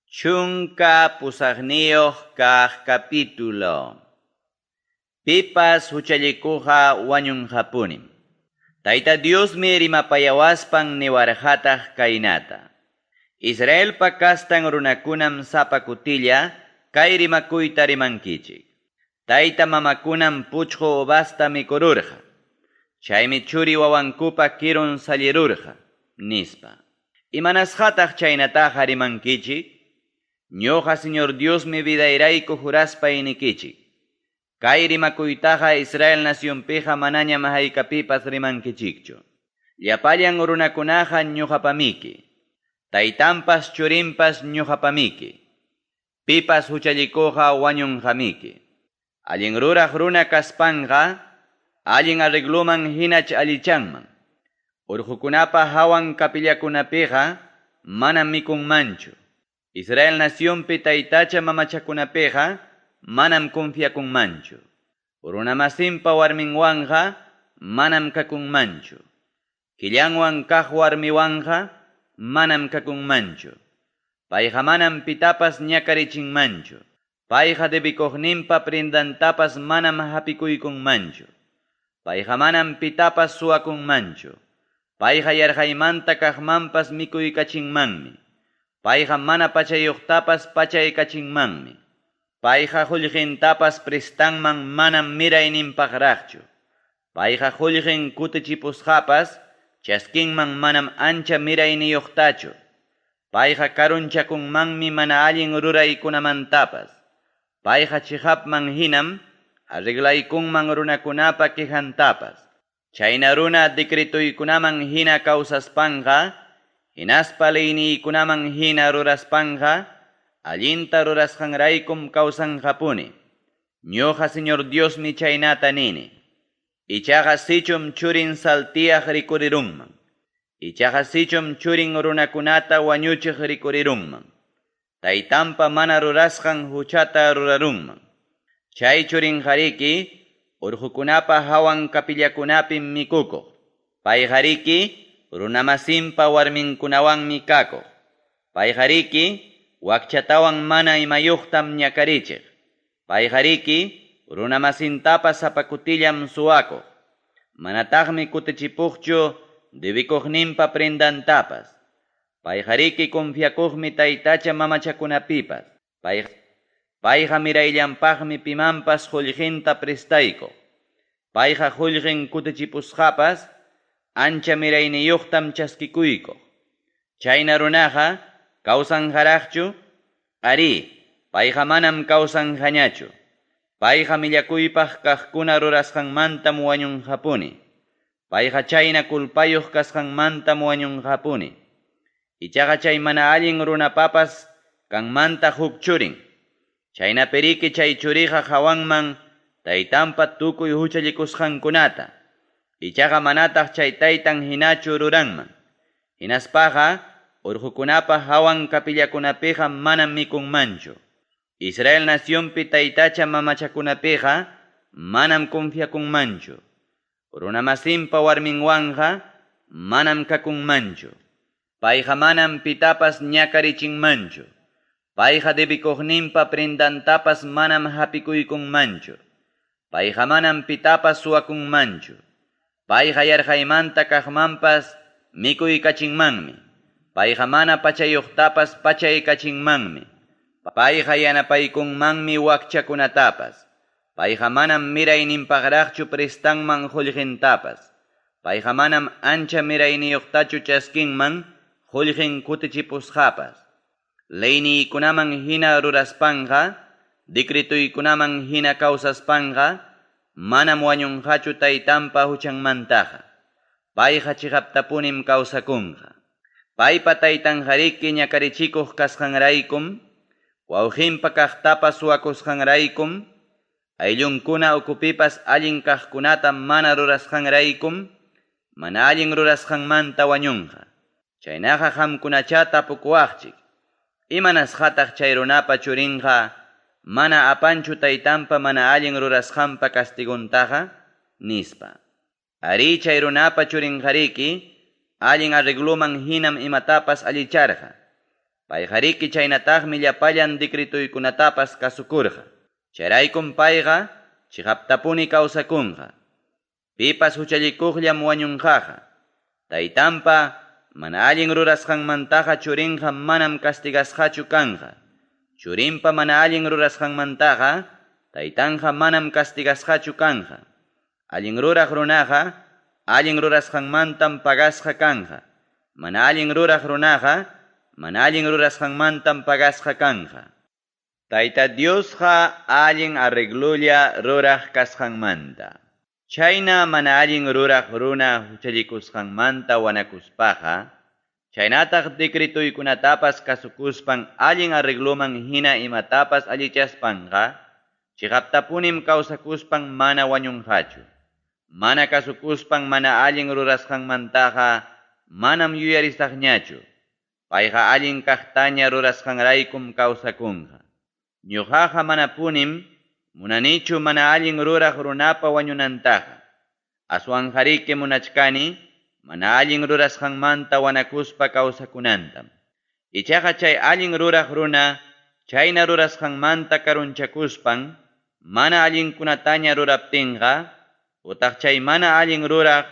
Chunka pusaqniyuq kaq capítulo. Pipas huchallikuqa wañunqapunim. Tayta Diosmi rimapayawaspan niwarqataq kaynata. Israelpa kastan runakunam sapa kutilla kay rimakuyta rimankichik. Tayta mamakunam puchqu ubasta mikururqa. Chaymi churi wawankupa kirun sallirurqa, nispa. Imanasqataq chaynataqa rimankichik? Ñoqa Señor Diosmi vidayrayku juraspa inikichik. Kay rimakuytaqa Israel nacionpiqa manañam haykapipas rimankichikchu. Llapallan runakunaqa ñuqapamiki. Taytanpas churinpas ñuqapamiki. Pipas huchallikuqa wañunqamiki. Allin ruraq runa kaspanqa, allin arregluman hinach allichanman. Urqukunapa hawan kapillakunapiqa manam mikunmanchu. Israel nacionpi taytacha mamachakunapiqa manam confiakunmanchu. Runamasinpa warminwanqa manam kakunmanchu. Killanwan kaq warmiwanqa manam kakunmanchu. Payqa manam pitapas ñakarichinmanchu. Payqa debikuqninpa prendantapas manam hapikuykunmanchu. Payqa manam pitapas suwakunmanchu. Payqa yarqaymanta kaqmanpas mikuykachinmanmi. Payqa mana pachayuqtapas pachaykachinmanmi. Payqa qullqintapas prestanman manam mirayninpaqraqchu. Payqa qullqin kutichipusqapas chaskinman manam ancha mirayniyuqtachu. Payqa karunchakunmanmi mana allin ruraykunamantapas. Payqa chihapman hinam arreglaykunman runakunapa quejantapas. Chayna runa decretuykunaman hina kawsaspanqa, hinaspa leyniykunaman hina ruraspanqa, allinta rurasqanraykum kawsanqapuni. Ñoqa Señor Diosmi chaynata nini. Ichaqa sichum churin saltiyaq rikurirunman. Ichaqa sichum churin runakunata wañuchiq rikurirunman. Taytanpa mana rurasqan huchata rurarunman. Chay churin qariki, urqukunapa hawan kapillakunapim mikukuq. Pay qariki, runamasinpa warminkunawanmi kakuq. Payqariki wakchatawan mana imayuqtam ñakarichiq. Payqariki runamasintapas sapakutillam suwakuq. Manataqmi kutichipuqchu debikuqninpa prendantapas. Payqariki confiakuqmi taytacha mamachakunapipas. Payqa mirayllanpaqmi pimanpas qullqinta prestaykuq. Payqa qullqin kutichipusqapas ancha mirayniyuqtam chaskikuykuq. Chayna runaqa kawsanqaraqchu? Ari, payqa manam kawsanqañachu. Payqa millakuypaq kaqkuna rurasqanmantam wañunqapuni. Payqa chayna kulpayuq kasqanmantam wañunqapuni. Ichaqa chay mana allin runapapas kanmanta huk churin. Chayna periki chay churiqa hawanman taytanpa tukuy huchallikusqankunata. Ichaqa manataq chay taytan hinachu ruranman. Hinaspaqa urqukunapa hawan kapillakunapiqa manam mikunmanchu. Israel nacionpi taytacha mamachakunapiqa manam confiakunmanchu. Runamasinpa warminwanqa manam kakunmanchu. Payqa manam pitapas ñakarichinmanchu. Payqa debikuqninpa prendantapas manam hapikuykunmanchu. Payqa manam pitapas suwakunmanchu. Payqa yarqaymanta kaqmanpas mikuykachinmanmi. Payqa mana pachayuqtapas pachaykachinmanmi. Payqa yanapaykunmanmi wakchakunatapas. Payqa manam mirayninpaqraqchu prestanman qullqintapas. Payqa manam ancha mirayniyuqtachu chaskinman qullqin kutichipusqapas. Leyniykunaman hina ruraspanqa, decretuykunaman hina kawsaspanqa, manam wañunqachu taytanpa huchanmantaqa. Payqa chihaptapunim kawsakunqa. Paypa taytanqariki ñakarichikuq kasqanraykum, wawqinpa kaqtapas suwakusqanraykum, ayllunkuna ukupipas allin kaqkunata mana rurasqanraykum, mana allin rurasqanmanta wañunqa. Chaynaqa qamkunacha tapukuwaqchik. Imanasqataq chay runapa churinqa mana apanchu taytanpa mana allin rurasqanpa castiguntaqa, nispa. Ari chay runapa churinqariki allin arregluman hinam imatapas allicharqa. Payjariki chaynataqmi llapallan decretuykunatapas kasukurqa. Chayraykum payqa chihaptapuni kawsakunqa. Pipas huchallikuqllam wañunqaqa. Taytanpa mana allin rurasqanmantaqa churinqa manam castigasqachu kanqa. Churinpa mana allin rurasqanmantaqa taytanqa manam castigasqachu kanqa. Allin ruraq runaqa allin rurasqanmantam pagasqa kanqa. Mana allin ruraq runaqa mana allin rurasqanmantam pagasqa kanqa. Tayta Diosqa allin arreglulla ruraq kasqanmanta. Chayna mana allin ruraq runa huchallikusqanmanta wanakuspaqa, chaynataq decretuykunatapas kasukuspan allin arregluman hina imatapas allichaspanqa, chihaptapunim kawsakuspan mana wañunqachu. Mana kasukuspan mana allin rurasqanmantaqa manam yuyarisaqñachu. Payqa allin kaqtaña rurasqanraykum kawsakunqa. Ñuqaqa mana punim munanichu mana allin ruraq runapa wañunantaqa. Aswanjariki munachkani mana allin rurasqanmanta wanakuspa kawsakunantam. Ichaqa chay allin ruraq runa chayna rurasqanmanta karunchakuspan mana allinkunataña ruraptinqa utaq chay mana allin ruraq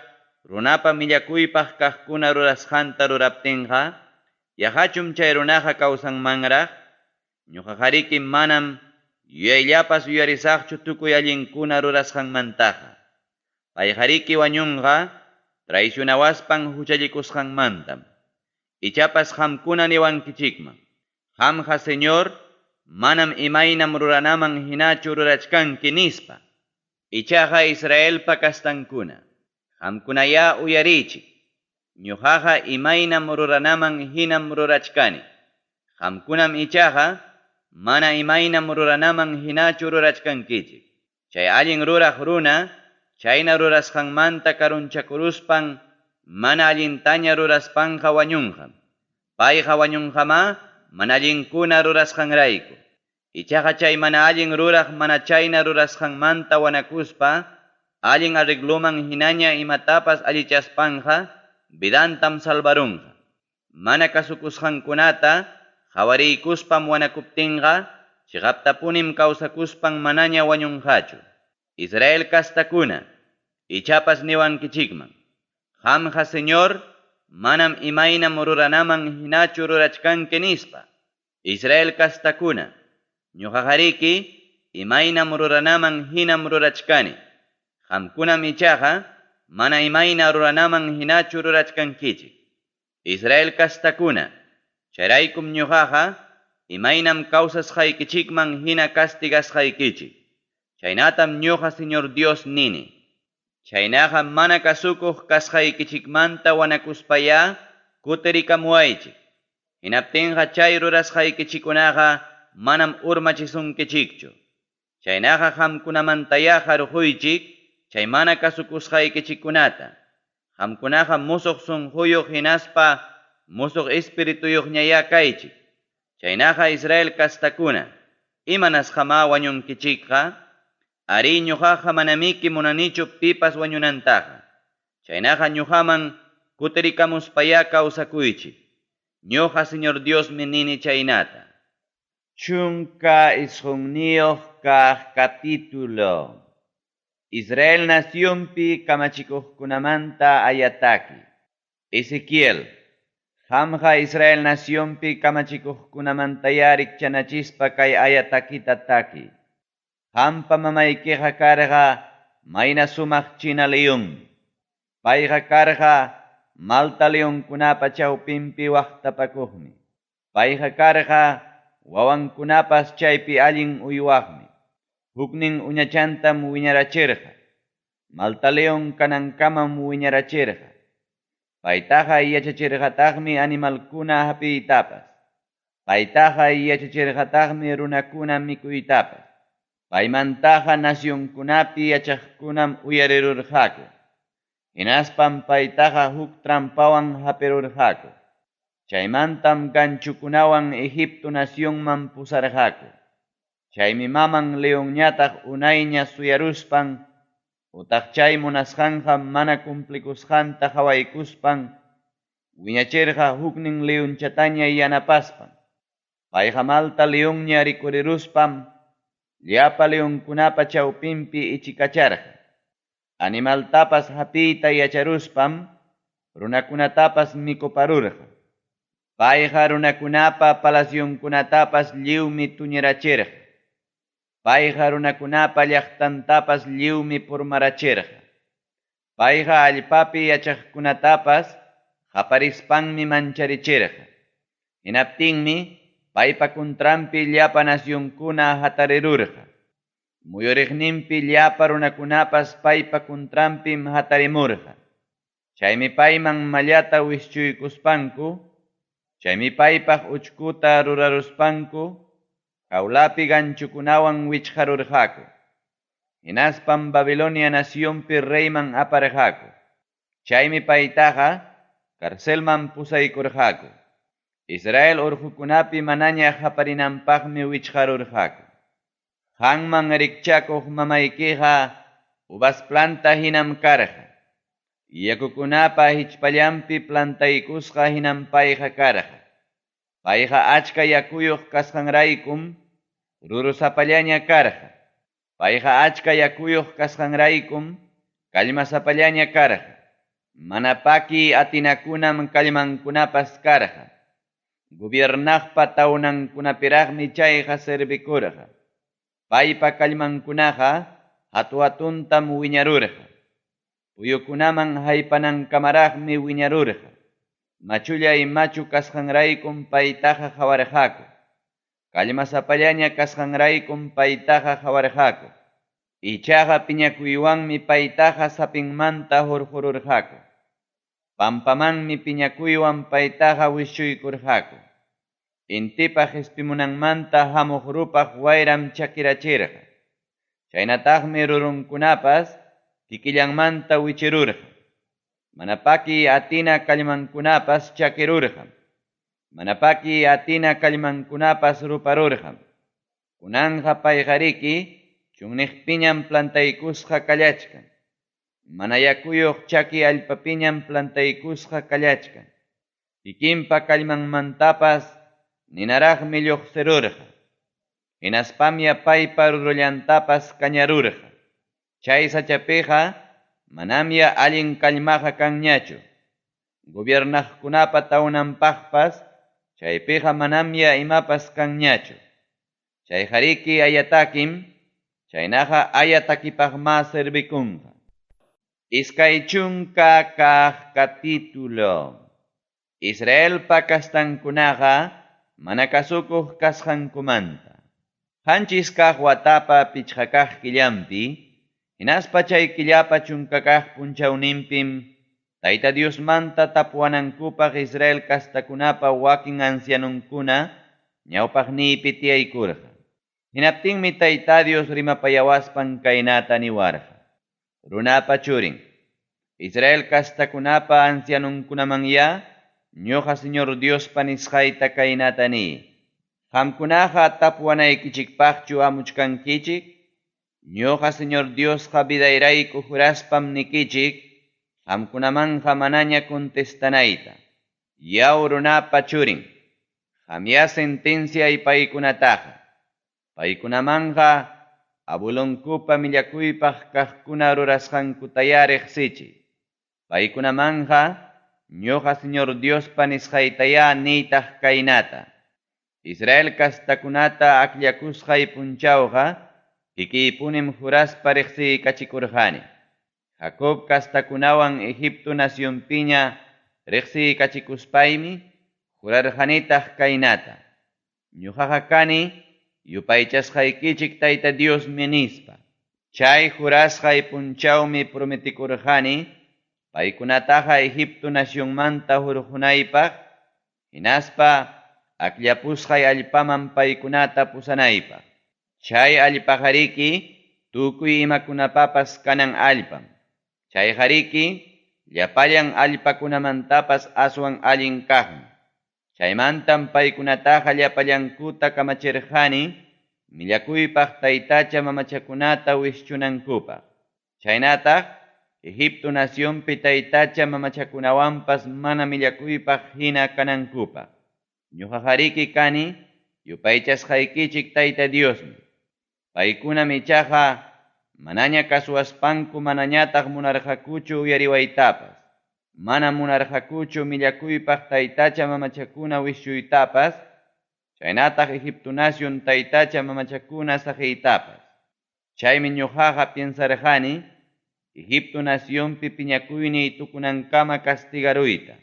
runapa millakuypaq kaqkuna rurasqanta ruraptinqa yaqachum chay runaqa kawsanmanraq. Ñuqaqariki manam yuyayllapas yuyarisaqchu tukuy allinkuna rurasqanmantaqa. Payjariki wañunqa traicionawaspan huchallikusqanmantam. Ichapas qamkuna niwankichikman. Qamqa Señor manam imaynam ruranaman hinachu rurachkanki nispa. Ichaqa Israelpa kastankuna. Qamkunaya uyarichik. Ñuqaqa imaynam ruranaman hinam rurachkani. Qamkunam ichaqa mana imaynam ruranaman hinachu rurachkankichik. Chay allin ruraq runa chayna rurasqanmanta karunchakuruspan mana allintaña ruraspanqa wañunqam. Payqa wañunqama mana allinkuna rurasqanrayku. Ichaqa chay mana allin ruraq mana chayna rurasqanmanta wanakuspa allin arregluman hinaña imatapas allichaspanqa vidantam salvarunqa. Mana kasukusqankunata qawariykuspam wanakuptinqa chihaptapunim kawsakuspan manaña wañunqachu. Israel kastakuna, ichapas niwankichikman. Qamqa Señor manam imaynam ruranaman hinachu rurachkanki nispa. Israel kastakuna, ñuqaqariki imaynam ruranaman hinam rurachkani. Qamkunam ichaqa mana imayna ruranaman hinachu rurachkankichik. Israel kastakuna, chayraykum ñuqaqa imaynam kawsasqaykichikman hina castigasqaykichik. Chaynatam ñuqa Señor Dios nini. Chaynaqa mana kasukuq kasqaykichikmanta wanakuspaya kutirikamuaychik. Hinaptinqa chay rurasqaykichikunaqa manam urmachisunkichikchu. Chaynaqa qamkunamantaya qarujuychik chay mana kasukusqaykichikunata. Qamkunaqa musuq sunquyuq hinaspa musuq espirituyuqñaya kaychik. Chaynaqa Israel kastakuna, imanasqama wañunkichikqa, ari ñuqaqa manamiki munanichu pipas wañunantaqa. Chaynaqa ñuqaman kutirikamuspaya kawsakuychik. Ñuqa Señor Dios nini chaynata. Chunka isqunniyoq kaq capítulo. Israel nacionpi kamachikuqkunamanta ayataki. Ezequiel. Qamqa Israel nacionpi kamachikuqkunamantaya rikchanachispa kay ayatakita taki. Qampa mamaykiqa karqa mayna sumaq china león. Payqa karqa Malta leonkunapa chawpinpi waqtapakuqmi. Payqa karqa wawankunapas chaypi allin uywaqmi. Huknin uñachantam wiñarachirqa. Malta león kanankamam wiñarachirqa. Paytaqa yachachirqataqmi animalkuna hapiytapas. Paytaqa yachachirqataqmi runakuna mikuytapas. Paymantaqa nacionkunapi yachaqkunam uyarirurqaku. Hinaspam paytaqa huk trampawan hapirurqaku. Chaymantam ganchukunawan Egipto nacionman pusarqaku. Chaymi maman leonñataq unayña suyaruspan, utaq chay munasqanqa mana cumplikusqanta hawaykuspan, wiñachirqa huknin leonchataña yanapaspan. Payqa malta leonña rikuriruspam llapa leonkunapa chawpinpi ichikacharqa. Animaltapas hapiyta yacharuspam runakunatapas mikuparurqa. Payqa runakunapa palasyunkunatapas lliwmi tuñirachirqa. Payqa runakunapa llaqtantapas lliwmi purmarachirqa. Payqa allpapi yachaqkunatapas qaparispanmi mancharichirqa. Hinaptinmi paypa kuntranpi llapa nasyunkuna hatarirurqa. Muyuriqninpi llapa runakunapas paypa kuntranpim hatarimurqa. Chaymi payman mallata wischuykuspanku, chaymi paypaq uchkuta ruraruspanku, kawlapi ganchukunawan wichqarurqaku. Hinaspam Babilonia nacionpi reyman aparqaku. Chaymi paytaqa karcelman pusaykurqaku. Israel urqukunapi manaña qaparinanpaqmi wichqarurqaku. Qanman rikchakuq mamaykiqa uvas planta hinam karqa. Yakukunapa hichpallanpi plantaykusqa hinam payqa karqa. Payqa achka yakuyuq kasqanraykum rurusapallaña karqa. Payqa achka yakuyuq kasqanraykum kallmasapallaña karqa. Mana paki atinakunam kallmankunapas karqa. Gobiernaqpa tawnankunapiraqmi chayqa servikurqa. Paypa kallmankunaqa hatu-hatuntam wiñarurqa. Puyukunaman haypanankamaraqmi wiñarurqa. Machullay machu kasqanraykum paytaqa hawarqaku. Kallmasapallaña kasqanraykum paytaqa hawarqaku. Ichaqa piñakuywanmi paytaqa sapinmanta hurqururqaku. Pampamanmi piñakuywan paytaqa wishuykurqaku. Intipa hispimunanmanta hamuq rupaq wayram chakirachirqa. Chaynataqmi rurunkunapas kikillanmanta wichirurqa. Mana paki atina kallmankunapas chakirurqa. Mana paki atina kallmankunapas ruparurqa. Kunanqa payqariki chunniqpiñam plantaykusqa kallachkan. Mana yakuyuq chaki allpapiñam plantaykusqa kallachkan. Kikinpa kallmanmantapas ninaraqmi lluqsirurqa. Hinaspamya paypa rurullantapas kañarurqa. Chay sachapiqa manamya allin kallmaqa kanñachu. Gobiernaqkunapa tawnanpaqpas chaypiqa manamya imapas kanñachu. Chay qariki ayatakim chaynaqa ayatakipaqma servikunqa. Iskay chunka kaq capítulo. Israelpa kastankunaqa mana kasukuq kasqankumanta. Qanchis kaq watapa pichqa kaq killanpi, hinaspa chay killapa chunka kaq punchawninpim Tayta Diosmanta tapuanankupaq Israel kastakunapa wakin ancianunkuna ñawpaqniypi tiyaykurqa. Hinaptinmi Tayta Dios rimapayawaspan kaynata niwarqa. Runapa churin, Israel kastakunapa ancianunkunamanya ñuqa Señor Diospa nisqayta kaynata ni. Qamkunaqa tapuanaykichikpaqchu amuchkankichik, ñuqa Señor Diosqa vidayrayku juraspam nikichik, qamkunamanja manaña contestanayta. Yaw runapa churin, qamya sentenciay paykunataqa. Paykunamanja abulunkupa millakuypaq kaqkuna rurasqankutaya riqsichiy. Paykunamanja ñuqa Señor Diospa nisqaytaya niytaq kaynata. Israel kastakunata aklakusqay punchawqa kikiypunim juraspa riqsiykachikurqani. Jacob kastakunawan Egipto nacionpiña riqsiykachicuspaymi jurarqanitaq kaynata. Ñuqaqa kani yupaychasqaykichik Tayta Dios nispa. Chay jurasqay punchawmi prometikurqani paykunataqa Egipto nacionmanta hurqunaypaq, hinaspa akllapusqay allpaman paykunata pusanaypaq. Chay allpaqariki tukuy imakunapapas kanan allpam. Chay qariki llapallan allpakunamantapas aswan allin kaqmi. Chaymantam paykunataqa llapallankuta kamachirqani millakuypaq taytacha mamachakunata wischunankupaq. Chaynataq Egipto nacionpi taytacha mamachakunawanpas mana millakuypaq hina kanankupaq. Ñuqa qariki kani yupaychas haykichik Tayta Diosmi. Paykuna michaqa manaña kasuaspanku manañataq munarqakuchu uyariwaytapas. Mana munarqakuchu millakuypaq taytacha mamachakuna wishyuytapas, chaynataq Egipto nación taytacha mamachakuna saqiytapas. Chaymi ñuqaqa piensarqani Egipto naciónpi piñakuyniy tukunankama castigaruyta.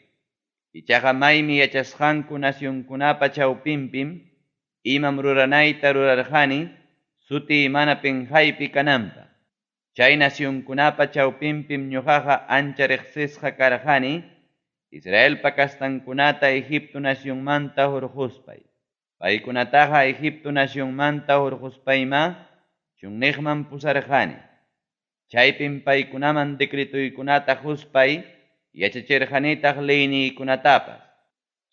Ichaqa maymi yachasqanku nacionkunapa chawpinpim imam ruranayta rurarqani suti mana penjaypi kananpaq. Chay nacionkunapa chawpinpim ñuqaqa ancha riqsisqa karqani Israelpa kastankunata Egipto nacionmanta hurquspay. Paykunataqa Egipto nacionmanta hurquspayma chunniqman pusarqani. Chaypim paykunaman decretuykunata huspay yachachirqanitaq leyniykunatapas.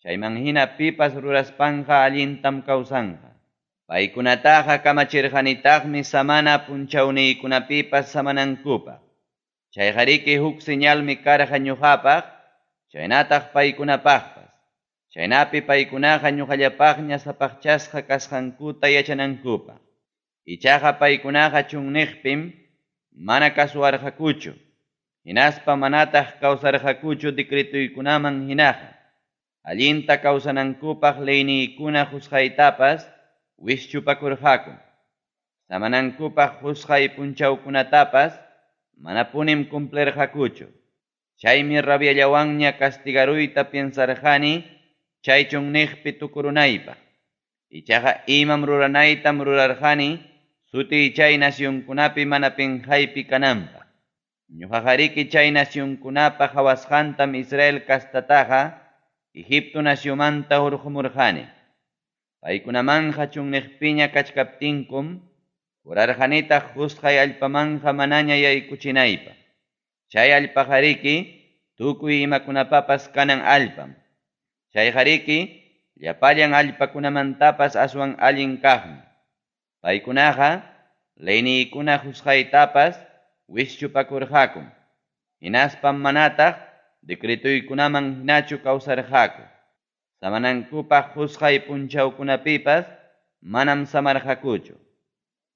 Chayman hina pipas ruraspanqa allintam kawsanqa. Paykunataqa kamachirqanitaqmi samana punchawniykunapipas samanankupaq. Chayqariki huk señalmi karqa ñuqapaq, chaynataq paykunapaqpas. Chaynapi paykunaqa ñuqallapaqña sapaqchasqa kasqankuta yachanankupaq. Ichaqa paykunaqa chunniqpim mana kasuwarqakuchu, hinaspa manataq kawsarqakuchu decretuykunaman hinaqa. Allinta kawsanankupaq leyniykuna husqaytapas wishchupakurqaku. Samanankupaq husqay punchawkunatapas mana punim cumplirqakuchu. Chaymi rabiallawanña castigaruyta piensarqani chay chunniqpi tukurunaypaq. Ichaqa imam ruranaytam rurarqani suti chay nacionkunapi mana penjaypi kananpaq. Ñuqaqariki chay nacionkunapa hawasqantam Israel kastataqa Egipto nacionmanta hurqumurqani. Paykunamanja chunniqpiña kachkaptinkum jurarqanitaq husqay allpamanja manaña yaykuchinaypaq. Chay allpaqariki tukuy imakunapapas kanan allpam. Chayqariki llapallan allpakunamantapas aswan allin kaqmi. Paykunaqa leyniykuna husqaytapas wishchupakurqakum. Hinaspam manataq decretuykunaman hinachu kawsarqaku. Samanankupaq husqay punchawkunapipas manam samarqakuchu.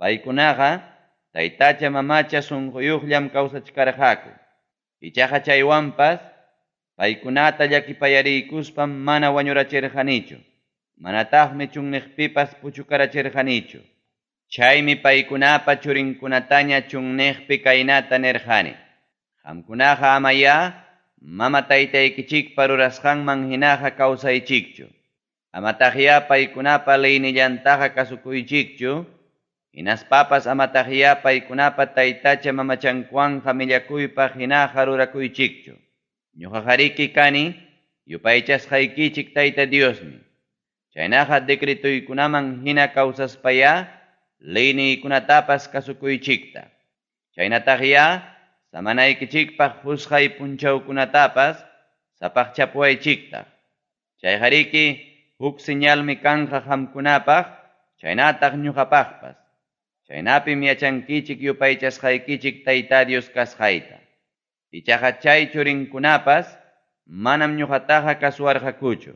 Paykunaqa taytacha mamacha sunquyuqllam kawsachkarqaku. Ichaqa chaywanpas paykunata llakipayariykuspam mana wañurachirqanichu. Manataqmi chunniqpipas puchukarachirqanichu. Chaymi paykunapa churinkunataña chunniqpi kaynata nirqani. Qamkunaqa amaya mama taytaykichikpa rurasqanman hinaqa kawsaychikchu. Amataqya paykunapa leynillantaqa kasukuychikchu. Hinaspapas amataqya paykunapa taytacha mamachankuwanqa millakuypaq hinaqa rurakuychikchu. Ñuqaqariki kani yupaychasqaykichik Tayta Diosmi. Chaynaqa decretuykunaman hina kawsaspaya leyniykunatapas kasukuychikta. Chaynataqya samanaykichikpaq husqay punchawkunatapas sapaqchapuwaychikta. Chayqariki huk señalmi kanqa qamkunapaq, chaynataq ñuqapaqpas. Chaynapim yachankichik yupaychasqaykichik Tayta Dios kasqayta. Ichaqa chay churinkunapas manam ñuqataqa kasuwarqakuchu.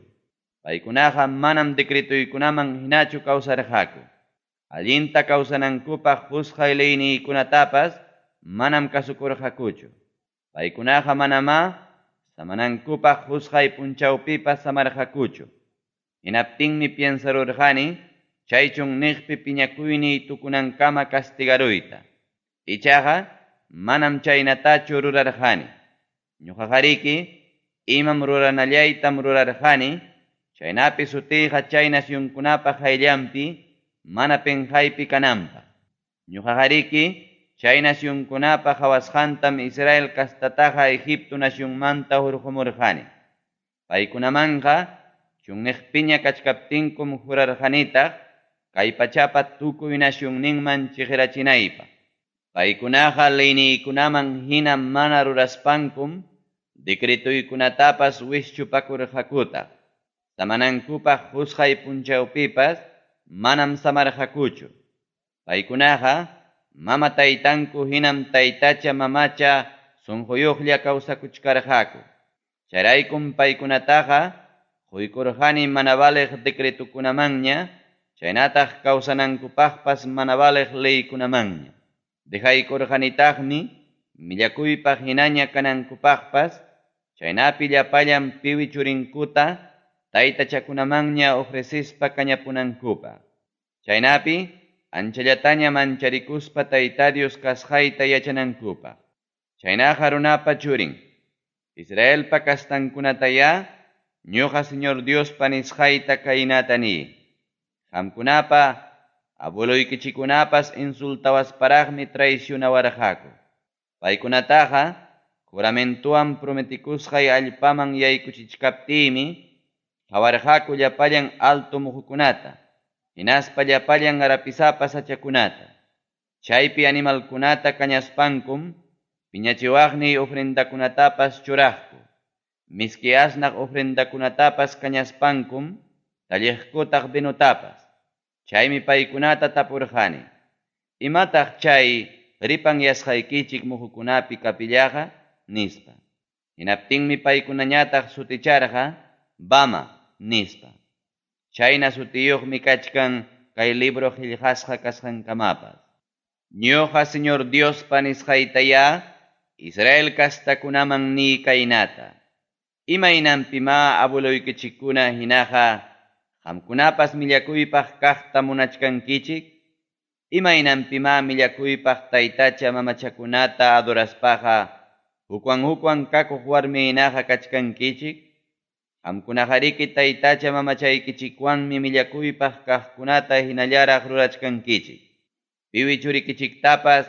Paykunaqa manam decretuykunaman hinachu kawsarqaku. Allinta kawsanankupaq husqay leyniykunatapas manam kasukurqakuchu. Paykunaqa manama samanankupaq husqay punchawpipas samarqakuchu. Hinaptinmi piensarurqani chay chunniqpi piñakuyniy tukunankama castigaruyta. Ichaqa manam chaynatachu rurarqani. Ñuqaqariki imam ruranallaytam rurarqani. Chaynapi sutiqa chay nacionkunapa hayllampi mana penjaypi kananpaq. Ñuqaqariki chay nacionkunapa hawasqantam Israel kastataqa Egipto nacionmanta hurqumurqani. Paykunamanqa chunniqpiña kachkaptinkum jurarqanitaq kay pachapa tukuy nacionninman chiqirachinaypaq. Paykunaqa leyniykunaman hina mana ruraspankum decretuykunatapas wishchupakurqakutaq. Samanankupaq husqay punchawpipas manam samarqakuchu. Paykunaqa mama taytanku hinam taytacha mamacha sunquyuqlla kawsakuchkarqaku. Chayraykum paykunataqa quykurqani mana baleq decretukunamanña, chaynataq kawsanankupaqpas mana baleq leykunamanña. Dejaykurqanitaqmi millakuypaq hinaña kanankupaqpas, chaynapi llapallan piwi churinkuta taytachakunamanña ofrecispa kañapunankupaq. Chaynapi anchallataña mancharikuspa Tayta Dios kasqayta yachanankupaq. Chaynaqa runapa churin, Israelpa kastankunataya ñuqa Señor Diospa nisqayta kaynata ni. Qamkunapa abueluykichikunapas insultawasparaqmi traicionawarqaku. Paykunataqa juramentuwan prometikusqay allpaman yaykuchichkaptiymi qawarqaku llapallan alto muhukunata, hinaspa llapallan arapisapa sachakunata. Chaypi animalkunata kañaspankum, piñachiwaqniy ofrendakunatapas churaqku. Miski asnaq ofrendakunatapas kañaspankum, talliqkutaq binutapas. Chaymi paykunata tapurqani, imataq chay ripan yasqaykichik muhukunapi kapillaqa nispa. Hinaptinmi paykunañataq suticharqa Bama nispa. Chayna sutiyuqmi kachkan kay libro qillqasqa kasqankamapas. Ñuqa Señor Diospa nisqaytaya Israel kastakunaman ni kaynata. Imaynanpima abueluykichikkuna hinaqa qamkunapas millakuypaq kaqta munachkankichik, imaynanpima millakuypaq taytacha mamachakunata adoraspaqa hukwan kakuq warmi hinaqa kachkankichik, qamkunaqariki taytacha mamachaykichikwanmi millakuypaq kaqkunata hinallaraq rurachkankichik. Piwi churikichiktapas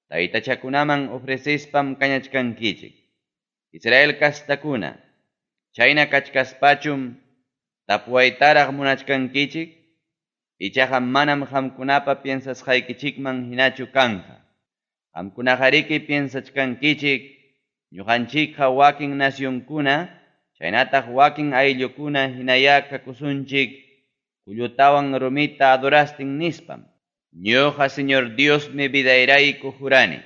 taytachakunaman ofrecispam kañachkankichik. Israel kastakuna, chayna kachkaspachum tapuaytaraq munachkankichik, ichaqa manam qamkunapa piensasqaykichikman hinachu kanqa. Qamkunaqariki piensachkankichik, ñuqanchikqa wakin nacionkuna, chaynataq wakin ayllukuna hinaya kakusunchik kullutawan rumita adorastin nispam. Ñuqa Señor Diosmi vidayrayku jurani.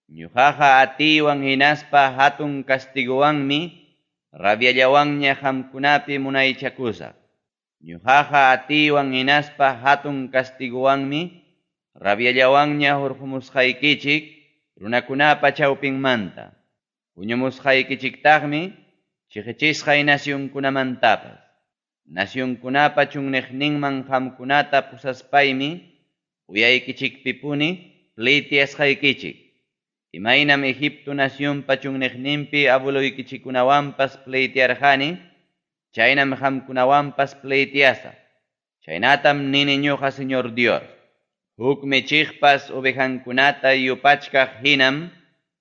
Ñuqaqa atiwan hinaspa hatun castiguwanmi rabiallawanña qamkunapi munaychakusaq. Ñuqaqa atiwan hinaspa hatun castiguwanmi rabiallawanña hurqumusqaykichik runakunapa chawpinmanta. Puñumusqaykichiktaqmi chiqichisqay nacionkunamantapas. Nacionkunapa chunniqninman qamkunata pusaspaymi uyaykichikpipuni pleitiasqaykichik. Imaynam Egipto nacionpa chunniqninpi abueluykichikunawanpas pleitiarqani, chaynam qamkunawanpas pleitiasaq. Chaynatam nini ñuqa Señor Dios. Hukmi chiqpas ovejankunata yupachkaq hinam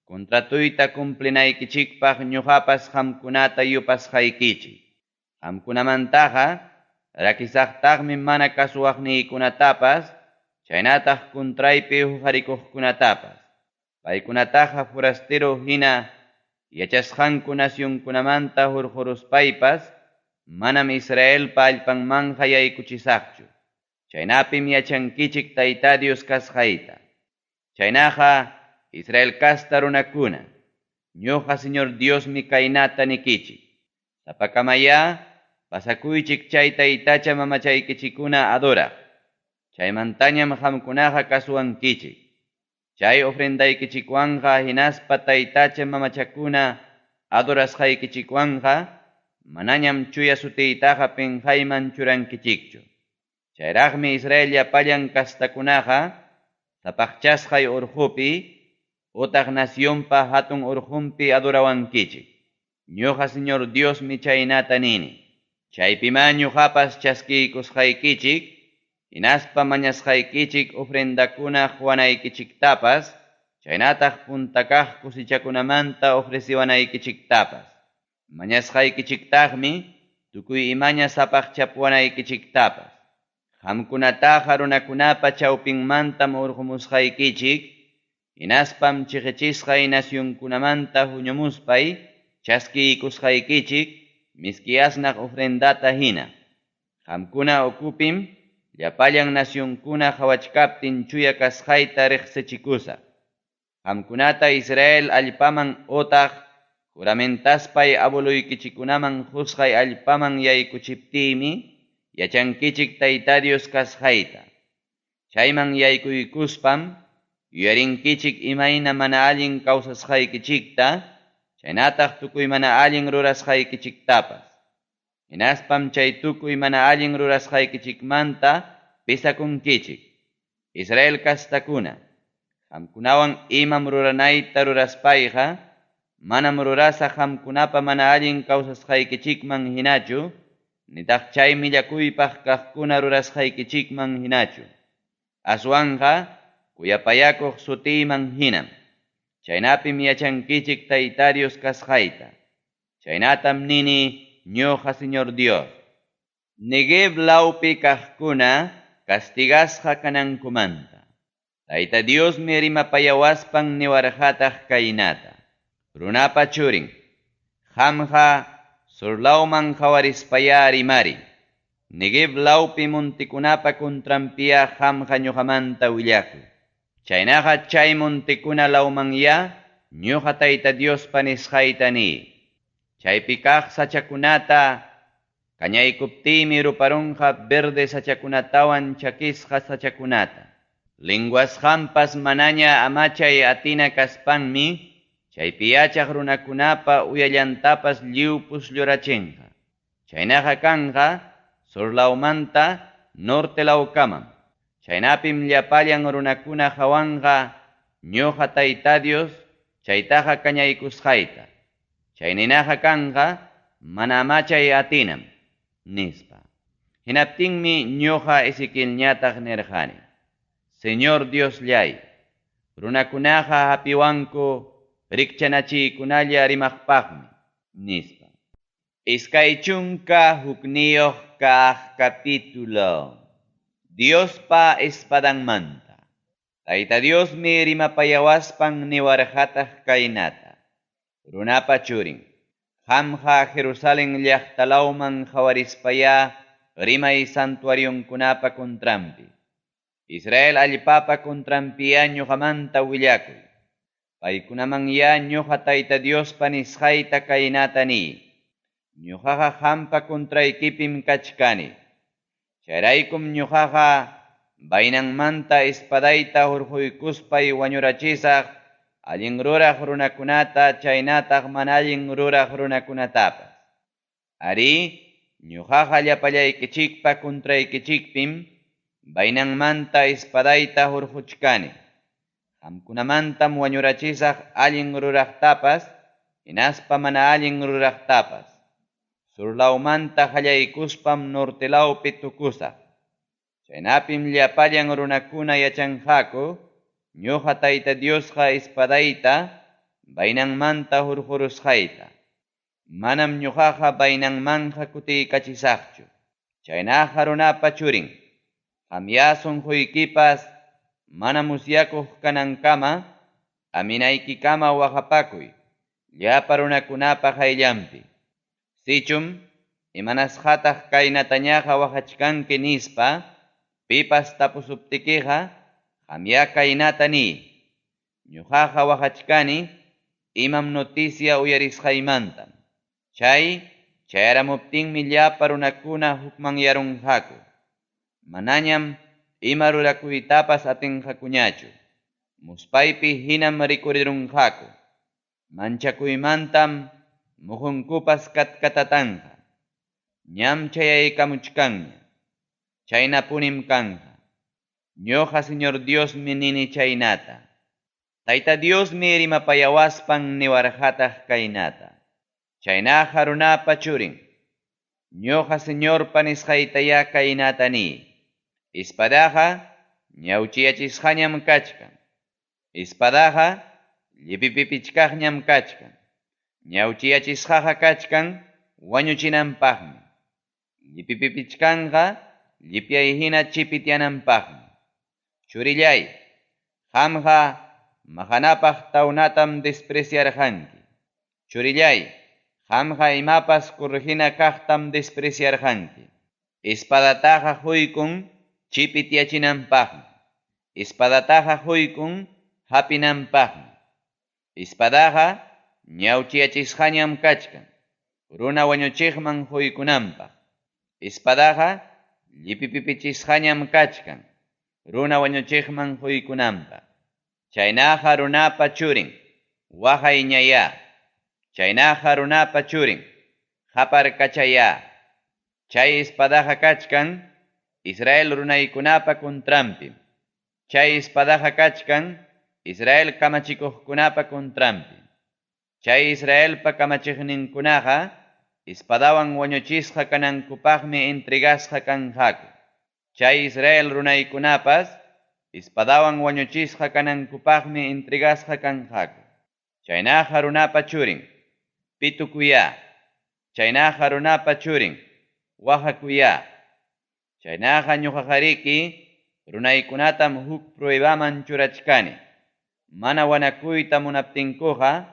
kontratuyta cumplinaykichikpaq ñuqapas qamkunata yupasqaykichik. Qamkunamantaqa rakisaqtaqmi mana kasuwaqniykunatapas, chaynataq kuntraypi huqarikuqkunatapas. Paykunataqa forastero hina yachasqanku nacionkunamanta hurquruspaypas, manam Israelpa allpanmanja yaykuchisaqchu. Chaynapim yachankichik Tayta Dios kasqayta. Chaynaqa Israel kasta runakuna, ñuqa Señor Diosmi kaynata nikichik. Tapakamaya pasakuychik chay taytacha mamachaykichikuna adoraq. Chaymantañam qamkunaqa kasuwankichik. Chay ofrendaykichikwanqa hinaspa taytacha mamachakuna adorasqaykichikwanqa manañam chuya sutiytaqa penqayman churankichikchu. Chayraqmi Israel llapallan kastakunaqa sapaqchasqay urqupi utaq nacionpa hatun urqunpi adorawankichik. Ñuqa Señor Diosmi chaynata nini. Chaypima ñuqapas chaskiykusqaykichik, hinaspa mañasqaykichik ofrendakuna juanaykichiktapas, chaynataq puntakaq kusichakunamanta ofreciwanaykichiktapas. Mañasqaykichiktaqmi tukuy imaña sapaqchapuwanaykichiktapas. Qamkunataqa runakunapa chawpinmantam urqumusqaykichik, hinaspam chiqichisqay nacionkunamanta huñumuspay chaskiykusqaykichik, miski asnaq ofrendata hina. Qamkuna ukupim llapallan nacionkuna qhawachkaptin chuya kasqayta riqsichikusaq. Qamkunata Israel allpaman utaq juramentaspay abueluykichikunaman husqay allpaman yaykuchiptiymi yachankichik Tayta Dios kasqayta. Chayman yaykuykuspam yuyarinkichik imayna mana allin kawsasqaykichikta, chaynataq tukuy mana allin rurasqaykichiktapas. Hinaspam chay tukuy mana allin rurasqaykichikmanta pisakunkichik. Israel kastakuna, qamkunawan imam ruranayta ruraspayqa, manam rurasa qamkunapa mana allin kawsasqaykichikman hinachu, nitaq chay millakuypaq kaqkuna rurasqaykichikman hinachu. Aswanqa kuyapayakuq sutiyman hinam. Chaynapim yachankichik Tayta Dios kasqayta. Chaynatam nini ñuqa Señor Dios. Negev lawpi kaqkuna castigasqa kanankumanta. Tayta Dios mi rimapayawaspan niwarqataq kaynata. Runapa churin, qamqa surlawman qawarispaya rimari. Negev lawpi montikunapa contrampiya qamqa ñuqamanta willakuy. Chaynaqa chay montikuna lawmanya ñuqa Tayta Diospa nisqayta ni. Chaypi kaq sachakunata kañaykuptiymi ruparunqa verde sachakunatawan chakisqa sachakunata. Linguasqanpas manaña amachay atina kaspanmi, chaypi yachaq runakunapa uyallantapas lliw pusllurachinqa. Chaynaqa kanqa surlawmanta norte lawkamam. Chaynapim llapallan runakuna hawanqa ñuqa Tayta Dios chaytaqa kañaykusqayta. Chayninaqa kanqa mana amachay atinam nispa. Hinaptinmi ñuqa Ezequielñataq nirqani: Señor Dios llay, runakunaqa hapiwanku rikchanachiykunalla rimaqpaqmi nispa. Iskay chunka hukniyuq kaq capítulo. Diospa espadanmanta. Tayta Diosmi rimapayawaspan niwarqataq kaynata. Runapa churin, qamqa Jerusalén llaqtalawman qawarispaya rimay santuarionkunapa contrampi. Israel allpapa contrampiya ñuqamanta willakuy. Paykunamanya ñuqa Tayta Diospa nisqayta kaynata ni. Ñuqaqa qampa contraykipim kachkani. Chayraykum ñuqaqa baynanmanta espadayta hurquykuspay wañurachisaq allin ruraq runakunata chaynataq mana allin ruraq runakunatapas. Ari, ñuqaqa llapallaykichikpa contraykichikpim baynanmanta espadayta hurquchkani. Qamkunamantam wañurachisaq allin ruraqtapas, hinaspa mana allin ruraqtapas. Surlawmanta qallaykuspam nortelawpi tukusaq. Chaynapim llapallan runakuna yachanqaku, ñuqa Tayta Diosqa espadayta baynanmanta hurqurusqayta. Manam ñuqaqa baynanmanqa kutiykachisaqchu. Chaynaqa runapa churin, qamya sunquykipas mana musyakuq kanankama, aminaykikama waqapakuy llapa runakunapa hayllanpi. Sichum, imanasqataq kaynatañaqa waqachkanki nispa, pipas tapusuptikiqa, qamya kaynata ni. Ñuqaqa waqachkani, imam noticia uyarisqaymantam. Chayramuptinmi llapa runakuna hukman yarunqaku. Manañam ima rurakuytapas atinqakuñachu. Muspaypi hinam rikurirunqaku. Manchakuymantam muhunkupas katkatatanqa. Ñam chayaykamuchkanña. Chaynapunim kanqa. Ñuqa Señor Diosmi nini chaynata. Tayta Diosmi rimapayawaspan niwarqataq kaynata. Chaynaqa runapa churin, ñuqa Señorpa nisqaytaya kaynata ni. Espadaqa ñawchiyachisqañam kachkan. Espadaqa llipipipichkaqñam kachkan. Ñawchiyachisqaqa kachkan wañuchinanpaqmi. Llipipipichkanqa llipyayhina chipityananpaqmi. Churillay, qamqa mahanapaq tawnatam despreciarqanki. Churillay, qamqa imapas corregina kaqtam despreciarqanki. Espadataqa huykun chipityachinanpaqmi. Espadataqa huykun hapinanpaqmi. Espadaqa ñawchiyachisqañam kachkan, runa wañuchiqman huykunanpaq. Espadaqa llipipipichisqañam kachkan, runa wañuchiqman quykunanpaq. Chaynaqa runapa churin, waqay ñaya. Chaynaqa runapa churin, qaparkachaya. Chay espadaqa kachkan, Israel runaykunapa contrampim. Chay espadaqa kachkan, Israel kamachikuqkunapa contrampim. Chay Israelpa kamachiqninkunaqa, espadawan wañuchisqa kanankupaqmi entregasqa kanqaku. Chay Israel runaykunapas, espadawan wañuchisqa kanankupaqmi entregasqa kanqaku. Chaynaqa runapa churin, pitukuya. Chaynaqa runapa churin, wahakuya. Chaynaqa ñuqaqariki runaykunatam huk pruebaman churachkani. Mana wanakuyta munaptinkuqa,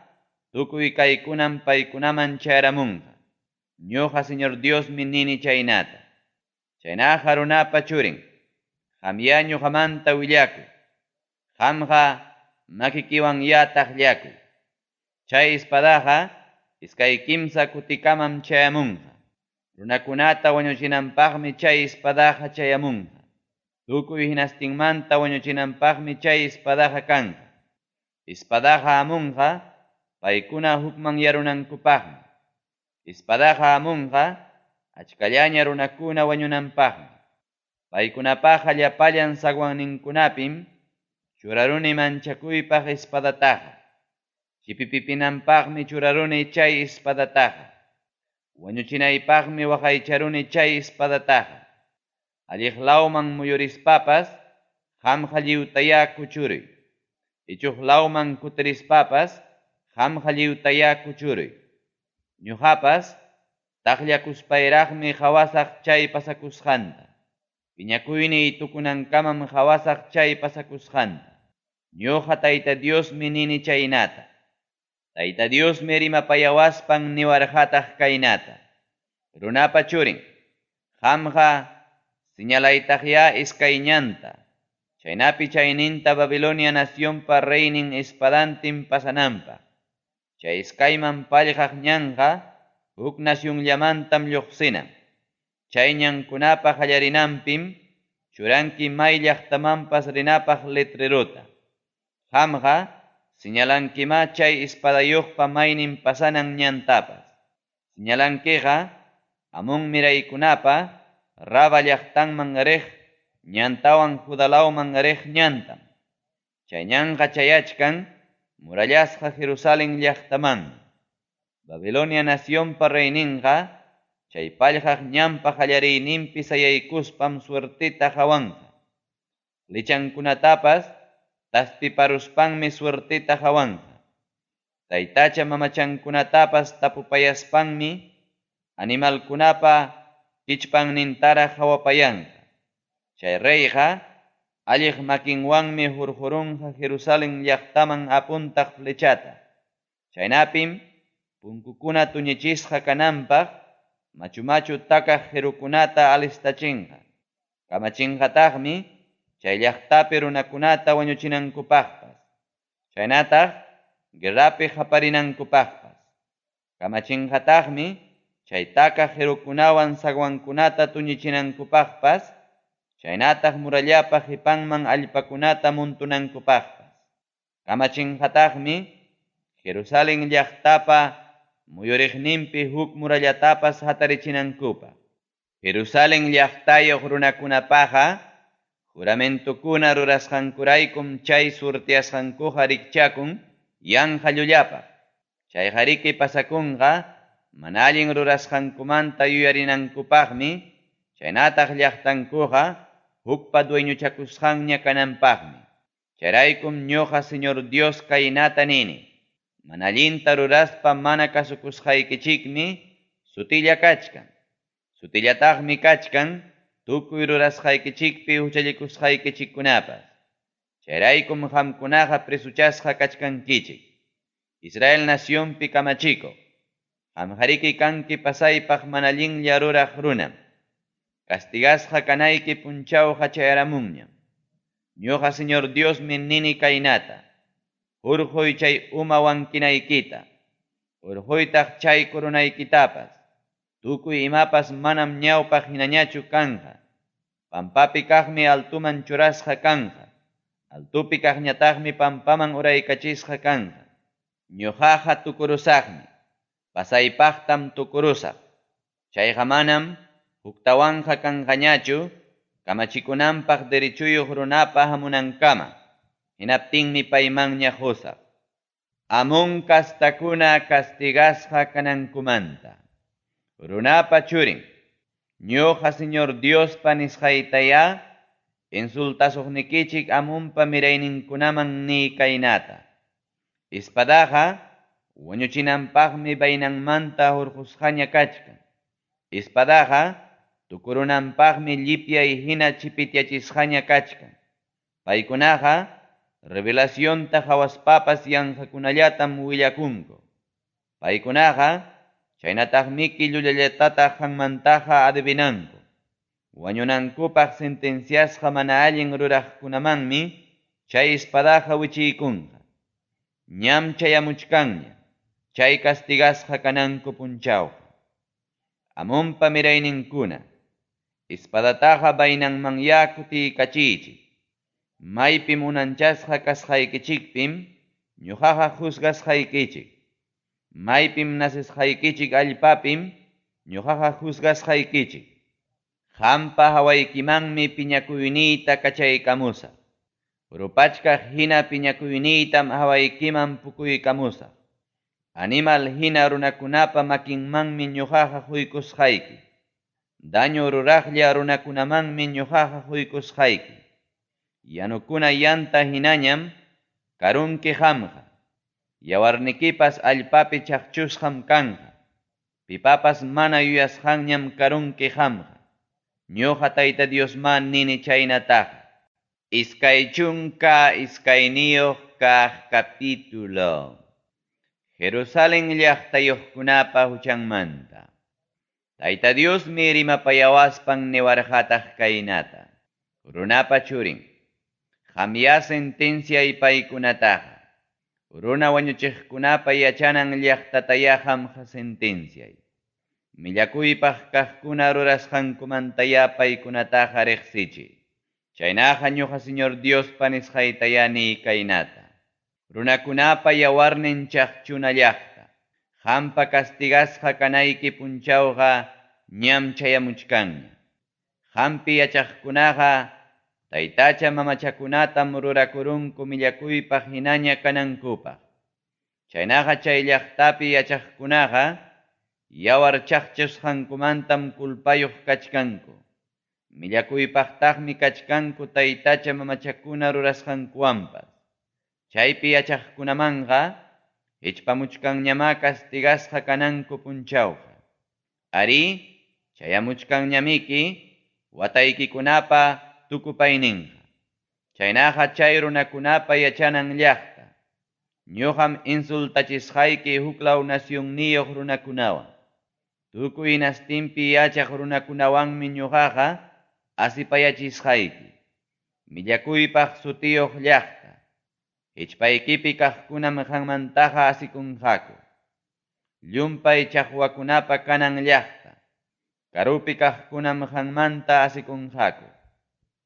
tukuy kaykunam paykunaman chayaramunqa. Ñuqa Señor Diosmi nini chaynata. Chaynaqa runapa churin, qamya ñuqamanta willakuy. Qamqa makikiwan taqllakuy. Chay espadaqa iskay kimsa kutikamam chayamunqa. Runakunata wañuchinanpaqmi chay espadaqa chayamunqa. Tukuy hinastinmanta wañuchinanpaqmi chay espadaqa kanqa. Espadaqa amunqa paykuna hukman yarunankupaqmi. Espadaqa amunqa achkallaña runakuna wañunanpaqmi. Paykunapaqa llapallan sagwanninkunapim churaruni manchakuypaq espadataqa. Chipipipinanpaqmi churaruni chay espadataqa. Wañuchinaypaqmi waqaycharuni chay espadataqa. Alliqlawman muyurispapas, qamqa lliwtaya kuchuruy. Ichuqlawman kutirispapas, qamqa lliwtaya kuchuruy. Ñuqapas taqllakuspayraqmi qhawasaq chay pasakusqanta. Piñakuyni tukunankamam qhawasaq chay pasakusqanta. Ñuqa Tayta Diosmi nini chaynata. Tayta Diosmi rimapayawaspan niwarqataq kaynata. Runapa churin, qamqa señalaytaqya iskayñanta. Chaynapi chayninta Babilonia nacionpa reynin espadantin pasananpaq. Chay iskayman pallqaq ñanqa huk nacionllamantam lluqsinan. Chay ñankunapa qallarinanpim churanki may llaqtamanpas rinapaq letreruta. Qamqa señalankima chay espadayuqpa maynin pasanan ñantapas. Señalankiqa amun miraykunapa Raba llaqtanman riq ñantawan Judalawman riq ñantam. Chay ñanqa chayachkan murallasqa Jerusalén llaqtamanmi. Babilonia nacionpa reyninqa chay pallqaq ñanpa qallariyninpi sayaykuspam suertita hawanqa. Lichankunatapas taspiparuspanmi suertita hawanqa. Taytacha mamachankunatapas tapupayaspanmi animalkunapa kichpannintara hawapayanqa. Chay reyqa alliq makinwanmi hurhurunqa Jerusalén llaqtaman apuntaq flechata. Chaynapim punkukuna tuñichisqa kananpaq machu takaq qirukunata alistachinqa. Kamachinqataqmi chay llaqtapi runakunata wañuchinankupaqpas. Chaynataq guerrapi qaparinankupaqpas. Kamachinqataqmi chay takaq qirukunawan sagwankunata tuñichinankupaqpas. Chaynataq murallapa qipanman allpakunata muntunankupaqpas. Kamachinqataqmi Jerusalén llaqtapa muyuriqninpi huk murallatapas hatarichinankupa. Jerusalén llaqtayuq runakunapaqa juramentukuna rurasqankuraykum chay surtiasqankuqa rikchakun yanqa llullapaq. Chay qariki pasakunqa mana allin rurasqankumanta yuyarinankupaqmi. Chaynataq llaqtankuqa hukpa dueñuchakusqanña kananpaqmi. Chayraykum ñuqa Señor Dios kaynata nini. Mana allinta ruraspa mana kasukusqaykichikmi sutilla kachkan. Sutillataqmi kachkan tukuy rurasqaykichikpi huchallikusqaykichikkunapas. Chayraykum qamkunaqa prisuchasqa kachkankichik. Israel nacionpi kamachikuq. Qamqariki kanki pasaypaq mana allinlla ruraq runam. Castigasqa kanayki punchawqa chayaramunñam. Ñuqa Señor Diosmi nini kaynata. Urquy chay uma wankinaykita. Urquytaq chay kurunaykitapas. Tukuy imapas manam ñawpaq hinañachu kanqa. pampapi kaqmi altuman churasqa kanqa, altupi kaqñataqmi pampaman uraykachisqa kanqa. Ñuqaqa tukurusaqmi, pasaypaqtam tukurusaq. Chayqa manam huktawanqa kanqañachu, kamachikunanpaq derechuyuq runapa hamunankama. Hinaptinmi paymanña husaq. Amun kastakuna castigasqa kanankumanta. Runapa churin, ñuqa Señor Diospa nisqaytaya, insultasuqnikichik amunpa mirayninkunaman ni kaynata. Ispadaqa wañuchinanpaqmi baynanmanta hurqusqaña kachkan. Ispadaqa tukurunanpaqmi llipyay hina chipityachisqaña kachkan. Paykunaqa revelacionta hawaspapas yanqakunallatam willakunku. Paykunaqa chaynataqmi killullallatataq hanmantaqa adivinanku. Wañunankupaq sentenciasqa mana allin ruraqkunamanmi chay ispadaqa wichiykunqa. Ñam chayamuchkanña, chay castigasqa kananku punchawqa. Amunpa mirayninkuna, ispadataqa baynanmanya kutiykachiychik. Maypim unanchasqa kasqaykichikpim, ñuqaqa juzgasqaykichik. Maypim nasisqaykichik allpapim, ñuqaqa juzgasqaykichik. Qampa hawaykimanmi piñakuyniyta kachaykamusaq. Urupachkaq hina piñakuyniytam hawaykiman pukuykamusaq. Animal hina runakunapa makinmanmi ñuqaqa quykusqayki. Daño ruraqlla runakunamanmi ñuqaqa quykusqayki. Yanukuna yanta hinañam karunki qamqa. Yawarnikipas allpapi chaqchusqam kanqa. Pipapas mana yuyasqanñam karunki qamqa. Ñuqa Tayta Diosman nini chaynataqa. Iskay chunka iskayniyuq kaq capítulo. Jerusalén llaqtayuqkunapa huchanmanta. Tayta Diosmi rimapayawaspan niwarqataq kaynata. Runapa churin, qamya sentenciay paykunataqa. Runa wañuchiqkunapa yachanan llaqtataya qamqa sentenciay. Millakuypaq kaqkuna rurasqankumantaya paykunataqa riqsichiy. Chaynaqa ñuqa Señor Diospa nisqaytaya ni kaynata. Runakunapa yawarnin chaqchuna llaqta. Qampa castigasqa kanayki punchawqa ñam chayamuchkanña. Qampi yachaqkunaqa taytacha mamachakunatam rurakurunku millakuypaq hinaña kanankupaq. Chaynaqa chay llaqtapi yachaqkunaqa yawar chaqchusqankumantam kulpayuq kachkanku. Millakuypaqtaqmi kachkanku taytacha mamachakuna rurasqankuwanpas. Chaypi yachaqkunamanqa hichpamuchkanñama castigasqa kananku punchawqa. Ari, chayamuchkanñamiki wataykikunapa tukupayninqa. Chaynaqa chay runakunapa yachanan llaqta. Ñuqam insultachisqayki huklaw nasyunniyuq runakunawan. Tukuy nastinpi yachaq runakunawanmi ñuqaqa asipayachisqayki. Millakuypaq sutiyuq llaqta. Hichpaykipi kaqkunam qanmantaqa asikunqaku. Llumpay chaqwakunapa kanan llaqta. Karupi kaqkunam qanmanta asikunqaku.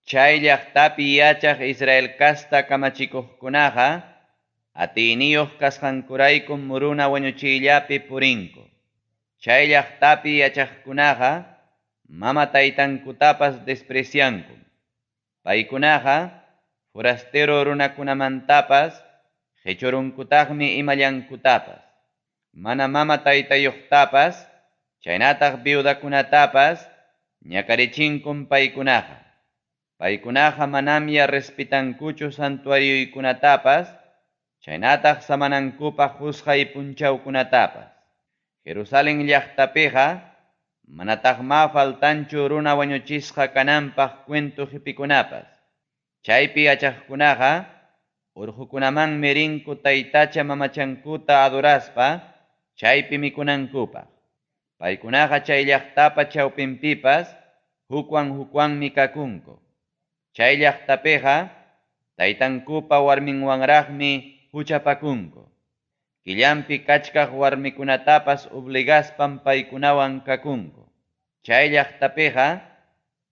Chay llaqtapi yachaq Israel kasta kamachikuqkunaqa atiniyuq kasqankuraykum runa wañuchiyllapi purinku. Chay llaqtapi yachaqkunaqa mama taytankutapas despreciankum. Paykunaqa forastero runakunamantapas qhichurunkutaqmi imallankutapas. Mana mama taytayuqtapas chaynataq viudakunatapas ñakarichinkum paykunaqa. Paykunaqa manamya respetankuchu santuariykunatapas chaynataq samanankupaq husqay punchawkunatapas. Jerusalén llaqtapiqa manataqma faltanchu runa wañuchisqa kananpaq cuento qipikunapas. Chaypi yachaqkunaqa urqukunamanmi rinku taytacha mamachankuta adoraspa chaypi mikunankupaq. Paykunaqa chay llaqtapa chawpinpipas hukwanmi kakunku. Chay llaqtapiqa taytankupa warminwanraqmi huchapakunku. Killanpi kachkaq warmikunatapas obligaspam paykunawan kakunku. Chay llaqtapiqa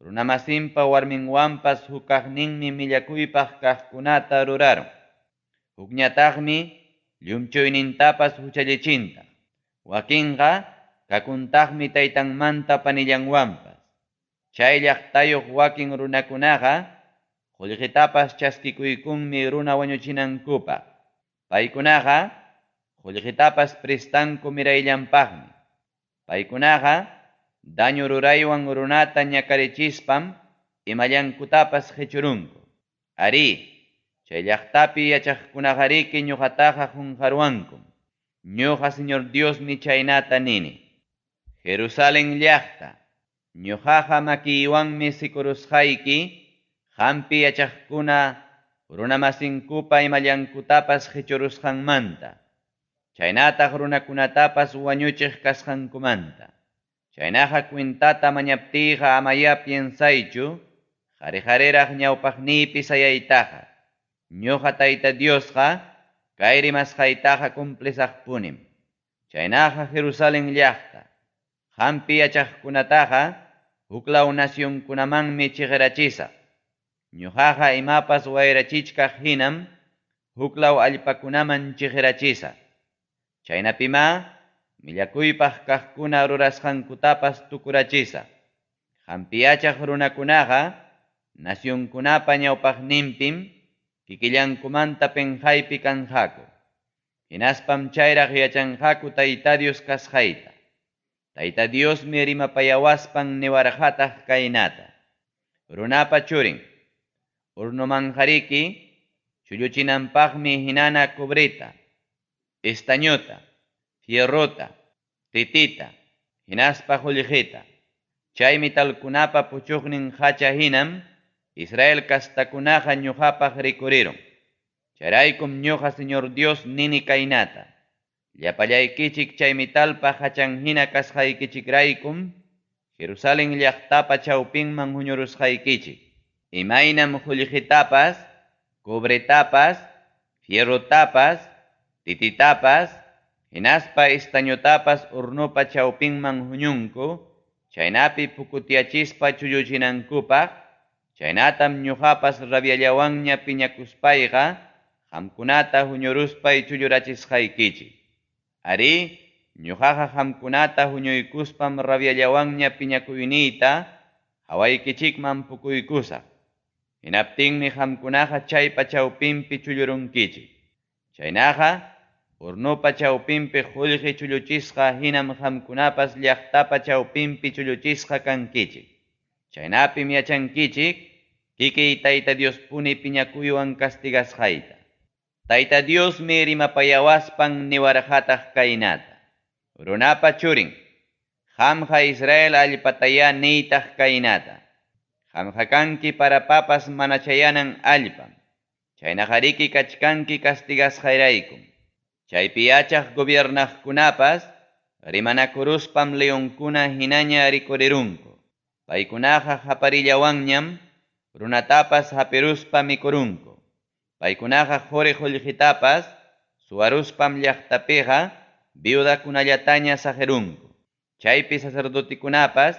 runamasinpa warminwanpas hukaqninmi millakuypaq kaqkunata ruraron. Hukñataqmi llumchuynintapas huchallichinta. Wakinqa kakuntaqmi taytanmanta panillanwanpas. Chay llaqtayuq wakin runakunaqa qullqitapas chaskikuykunmi runa wañuchinankupaq. Paykunaqa qullqitapas pristanku mirayllanpaqmi. Paykunaqa daño ruraywan runata ñakarichispam imallankutapas qhichurunku. Ari, chay llaqtapi yachaqkunaqariki ñuqataqa qunqarwankum. Ñuqa Señor Diosmi chaynata nini. Jerusalén llaqta, ñuqaqa makiywanmi sikurusqayki, hampi yachaqkuna runamasinkupa imallankutapas qhichurusqanmanta. Chaynataq runakunatapas wañuchiq kasqankumanta. Chaynaqa kwintata mañaptiyqa amaya piensaychu, qariqariraq ñawpaqniypi sayaytaqa. Ñuqa Tayta Diosqa kay rimasqaytaqa cumplesaq punim. Chaynaqa Jerusalén llaqta, hampi yachaqkunataqa huklaw nacionkunamanmi chiqrachisaq. Ñuqaqa imapas wayrachichkaq hinam huklaw allpakunaman chiqrachisaq. Chaynapima millakuypaq kaqkuna rurasqankutapas tukurachisaq. Hampi yachaq runakunaqa nacionkunapa ñawpaqninpim kikillankumanta penjaypi kanqaku. Hinaspam chayraq yachanqaku Tayta Dios kasqayta. Tayta Diosmi rimapayawaspan niwarqataq kaynata. Runapa churin, urnumanqariki chulluchinanpaqmi hinana cobrita, estañota, fierrota, titita, hinaspa qullqita. Chaymi talkunapa puchugnin hacha hinam Israel castakunaqa ñuqapaq rikuriron. Chayraykum ñuqa Señor Dios nini kaynata. Llapallaykichik chaymi talpa hachan hina kasqaykichikraykum Jerusalén llaqtapa chawpinman huñurusqaykichik. Imaynam qullqitapas, cobretapas, fierrotapas, tititapas, hinaspa estañotapas urnupa chawpinman huñunku, chaynapi pukutiachispa chulluchinankupaq. Chaynatam ñuqapas rabyallawanña piñakuspayqa qamkunata huñuruspay chullurachisqaykichik. Ari, ñuqaqa qamkunata huñuykuspam rabyallawanña piñakuyniyta hawaykichikman pukuykusaq. Hinaptinmi qamkunaqa chaypa chawpinpi chullurunkichik. Chaynaqa urnupa chawpinpi qullqi chulluchisqa hinam qamkunapas llaqtapa chawpinpi chulluchisqa kankichik. Chaynapim yachankichik kikiy Tayta Diospuni piñakuywan castigasqayta. Tayta Diosmi rimapayawaspan niwarqataq kaynata. Runapa churin, qamqa Israel allpataya niytaq kaynata. Qamqa kanki parapapas mana chayanan allpam. Chaynaqariki kachkanki castigasqayraykum. Chaypi yachaq gobiernaqkunapas rimanakuruspam leonkuna hinaña rikurirunku. Paykunaqa haparillawanñam runatapas hapiruspa mikurunku. Paykunaqa quri qullqitapas suwaruspam llaqtapiqa viudakunallataña sajerunku. Chaypi sacerdotikunapas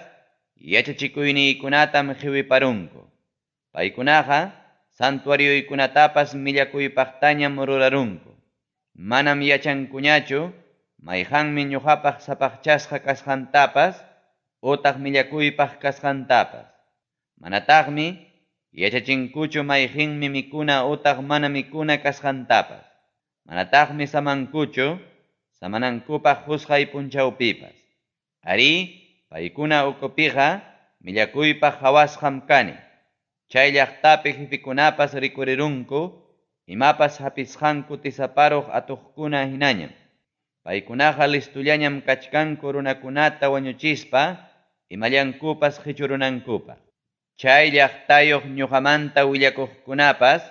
yachachikuyniykunatam qhiwiparunku. Paykunaqa santuariykunatapas millakuypaqtañam rurarunku. Manam yachankuñachu mayqanmi ñuqapaq sapaqchasqa kasqantapas utaq millakuypaq kasqantapas. Manataqmi yachachinkuchu mayqinmi mikuna utaq mana mikuna kasqantapas. Manataqmi samankuchu samanankupaq husqay punchawpipas. Ari, paykuna ukupiqa millakuypaq hawasqam kani. Chay llaqtapi jefikunapas rikurirunku, imapas hapisqanku tisaparuq atuqkuna hinañam. Paykunaqa listullañam kachkanku runakunata wañuchispa imallankupas qhichurunankupaq. Chay llaqtayuq ñuqamanta willakuqkunapas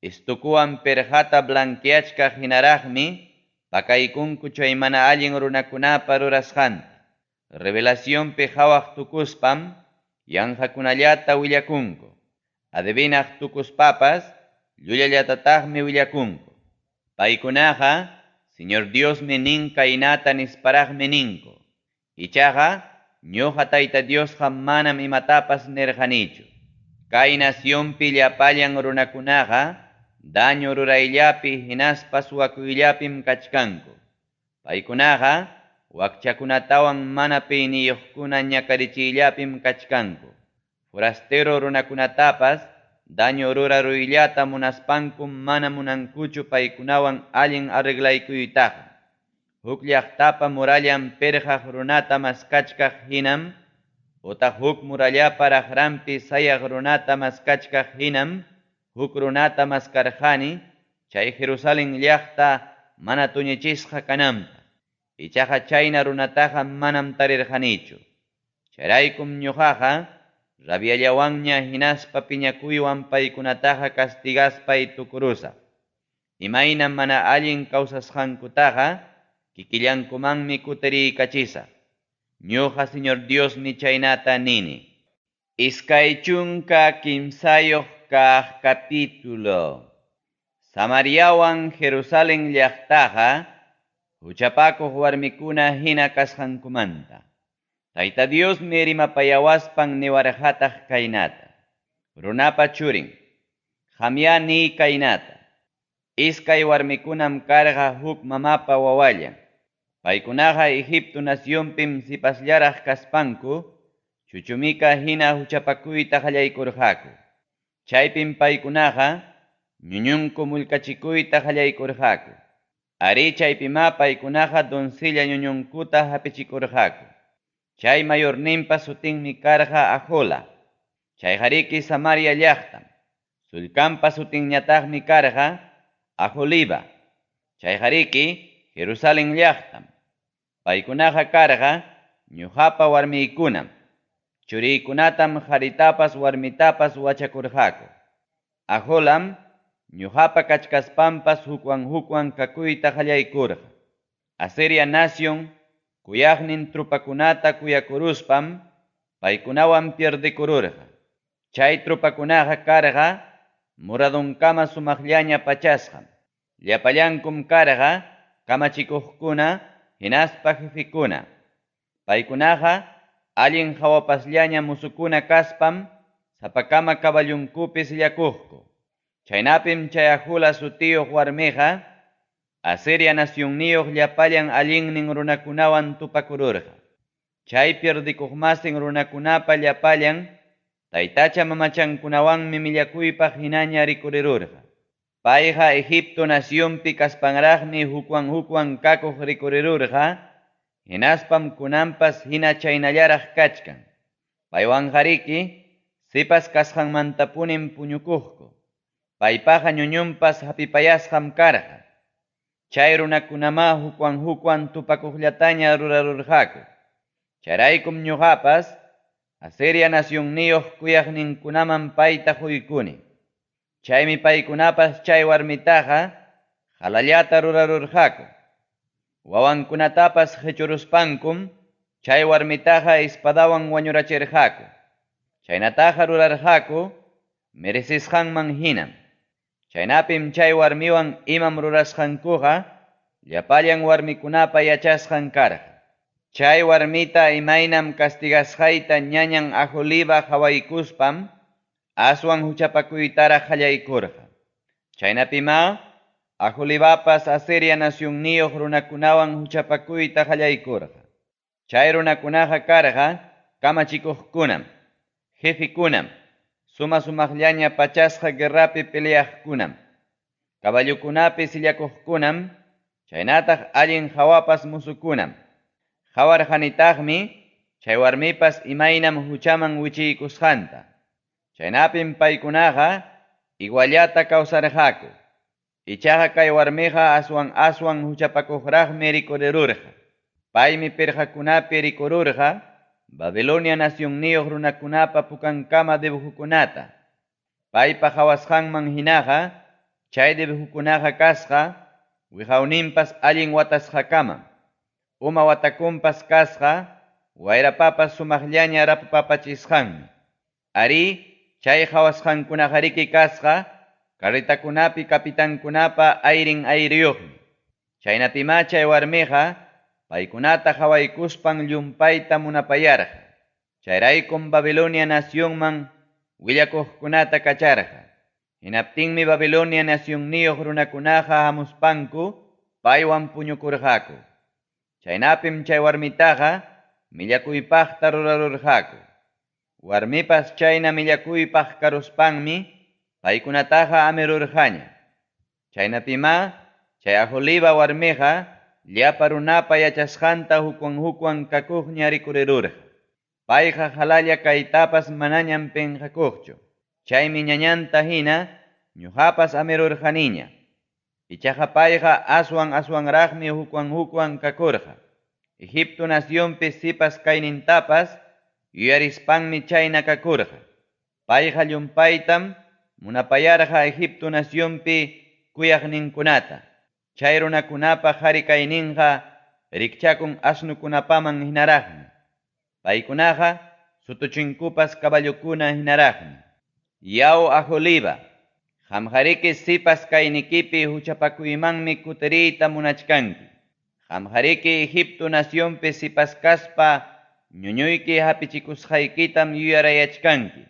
istukuwan perjata blanqueachka hinaraqmi pakaykunku chay mana allin runakunapa rurasqanta. Revelacionpi hawaq tukuspam yanqakunallata willakunku. Adivinaq tukuspapas llullallatataqmi willakunku. Paykunaqa Señor Diosmi nin kaynata nisparaqmi ninku. Ichaqa ñuqa Tayta Diosqa manam imatapas nirqanichu. Kay nacionpi llapallan runakunaqa daño rurayllapi hinaspas suwakuyllapim kachkanku. Paykunaqa wakchakunatawan mana peyniyuqkuna ñakarichiyllapim kachkanku. Forastero runakunatapas daño ruraruyllata munaspankum mana munankuchu paykunawan allin arreglaykuytaqa. Huk llaqtapa murallan perqaq runata maskachkaq hinam, utaq huk murallapa raqranpi sayaq runata maskachkaq hinam, huk runata maskarqani, chay Jerusalén llaqta mana tuñichisqa kananpaq. Ichaqa chayna runataqa manam tarirqanichu. Chayraykum ñuqaqa rabyallawanña hinaspa piñakuywan paykunataqa castigaspay tukurusaq. Imayna mana allin kawsasqankutaqa kikillankumanmi kutiriykachisaq. Ñuqa Señor Diosmi chaynata nini. Iskay chunka kimsayuq kaq capítulo. Samariawan Jerusalén llaqtaqa huchapakuq warmikuna hina kasqankumanta. Tayta Diosmi rimapayawaspan niwarqataq kaynata. Runapa churin, qamya niy kaynata. Iskay warmikunam karqa huk mamapa wawallan. Paykunaqa Egipto nacionpim sipaslaraq kaspanku, chuchumika hina huchapakuyta qallaykurqaku. Chaypim paykunaqa ñuñunku mulkachikuyta qallaykurqaku. Ari chaypima paykunaqa doncella ñuñunkuta hapichikurqaku. Chay mayorninpa sutinmi karqa Ahola. Chay qariki Samaria llaqtam. Sulkanpa sutinñataqmi karqa Aholiba. Chay qariki Jerusalén llaqtam. Paykunaqa karqa ñuqapa warmiykunam. Churiykunatam qaritapas warmitapas wachakurqaku. Aholam ñuqapa kachkaspampas hukwan kakuyta qallaykurqa. Asiria nación kuyaqnin trupakunata kuyakuruspam paykunawan pierdikururqa. Chay trupakunaqa karqa muradunkama sumaqllaña pachasqam. Llapallankum karqa kamachikuqkuna hinaspa jefikuna. Paykunaqa allin hawapaslaña musukuna kaspam sapakama caballunkupis llakuqku. Chaynapim chay Ahola sutiyuq warmiqa Asiria nacionniyuq llapallan allinnin runakunawan tupakururqa. Chay pierdikuqmasin runakunapa llapallan taytacha mamachankunawanmi millakuypaq hinaña rikurirurqa. Payqa Egipto nacionpi kaspanraqmi hukwan kakuq rikurirurqa, hinaspam kunanpas hina chaynallaraq kachkan. Paywan qariki sipas kasqanmantapunim puñukuqku. Paypaqa ñuñunpas hapipayasqam karqa. Chay runakunama hukwan tupakuqllataña rurarurqaku. Chayraykum ñuqapas Asiria nacionniyuq kuyaqninkunaman payta quykuni. Chaymi paykunapas chay warmitaqa halallata rurarurqaku. Wawankunatapas qhichuruspankum chay warmitaqa espadawan wañurachirqaku. Chaynataqa rurarqaku merecisqanman hinam. Chaynapim chay warmiwan imam rurasqankuqa llapallan warmikunapa yachasqan karqa. Chay warmita imaynam castigasqayta ñañan Aholiba hawaykuspam aswan huchapakuytaraq qallaykurqa. Chaynapima Aholibapas Asiria nacionniyuq runakunawan huchapakuyta qallaykurqa. Chay runakunaqa karqa kamachikuqkunam, jefikunam, sumaqllaña pachasqa guerrapi peleaqkunam, caballukunapi sillakuqkunam, chaynataq allin hawapas musukunam. Hawarqanitaqmi chay warmipas imaynam huchaman wichiykusqanta. Chaynapim paykunaqa iguallata kawsarqaku. Ichaqa kay warmiqa aswan huchapakuqraqmi rikurirurqa. Paymi pirqakunapi rikururqa Babilonia nacionniyuq runakunapa pukankama dibujukunata. Paypa hawasqanman hinaqa chay dibujukunaqa kasqa wiqawninpas allin watasqakamam. Uma watakunpas kasqa wayrapapas sumaqllaña rapapapachisqanmi. Ari chay hawasqankunaqariki kasqa karritakunapi kapitankunapa ayriyuqmi. Chaynapima chay warmiqa paykunata hawaykuspan llumpayta munapayarqa. Chayraykum Babilonia nacionman willakuqkunata kacharqa. Hinaptinmi Babilonia nacionniyuq runakunaqa hamuspanku paywan puñukurqaku. Chaynapim chay warmitaqa millakuypaqta rurarurqaku. Warmipas chayna millakuypaq karuspanmi paykunataqa amirurqaña. Chaynapima chay Aholiba warmiqa llapa runapa yachasqanta hukwan kakuqña rikurirurqa. Payqa halalla kaytapas manañam penqakuqchu. Chaymi ñañanta hina ñuqapas amirurqaniña. Ichaqa payqa aswanraqmi hukwan kakurqa. Egipto nacionpi sipas kaynintapas yuyarispanmi chayna kakurqa. Payqa llumpaytam munapayarqa Egipto nacionpi kuyaqninkunata. Chay runakunapa qhari kayninqa rikchakun asnukunapaman hinaraqmi. Paykunaqa sutuchinkupas caballokuna hinaraqmi. Yaw Aholiba, qamqariki sipas kaynikipi huchapakuymanmi kutiriyta munachkanki. Qamqariki Egipto nacionpi sipas kaspa ñuñuyki hapichikusqaykitam yuyarayachkanki.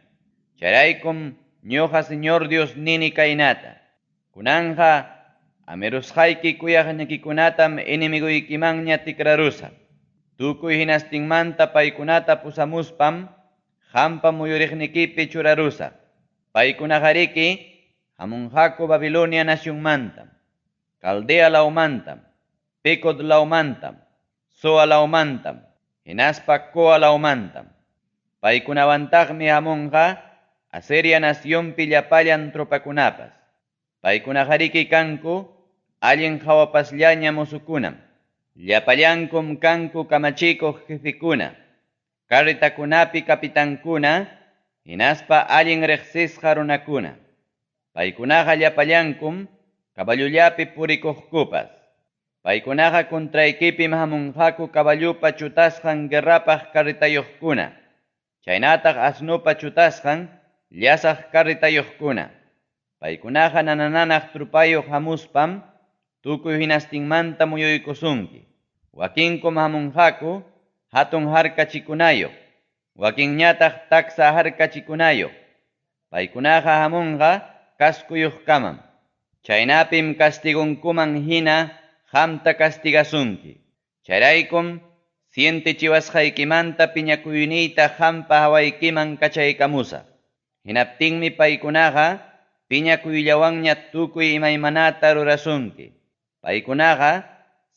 Chayraykum ñuqa Señor Dios nini kaynata. Kunanqa amirusqayki kuyaqninkikunatam inimiguykimanña tikrarusa. Tukuy hinastinmanta paykunata pusamuspam qampa muyuriqnikipi churarusa. Paykunaqariki hamunqaku Babilonia nacionmantam, Caldea lawmantam, Pekod lawmantam, Soa lawmantam, hinaspa Koa lawmantam. Paykunawantaqmi hamunqa Asiria nacionpi llapallan tropakunapas. Paykunaqariki kanku allin hawapasllaña musukunam. Llapallankum kanku kamachikuq jefikuna, carritakunapi kapitankuna, hinaspa allin riqsisqa runakuna. Paykunaqa llapallankum caballullapi purikuqkupas. Paykunaqa kontraykipim hamunqaku caballupa chutasqan guerrapaq carritayuqkuna. Chaynataq asnupa chutasqan llasaq carritayuqkuna. Paykunaqa nananaq trupayuq hamuspam tukuy hinastinmanta muyuykusunki. Wakinkum hamunqaku hatun harkachikunayuq, wakinñataq taksa harkachikunayuq. Paykunaqa hamunqa kaskuyuqkamam. Chaynapim kastigunkuman hina qamta kastigasunki. Chayraykum sientichiwasqaykimanta piñakuyniyta qampa hawaykiman kachaykamusa. Hinaptinmi paykunaqa piñakuyllawanña tukuy imaymanata rurasunki. Paykunaqa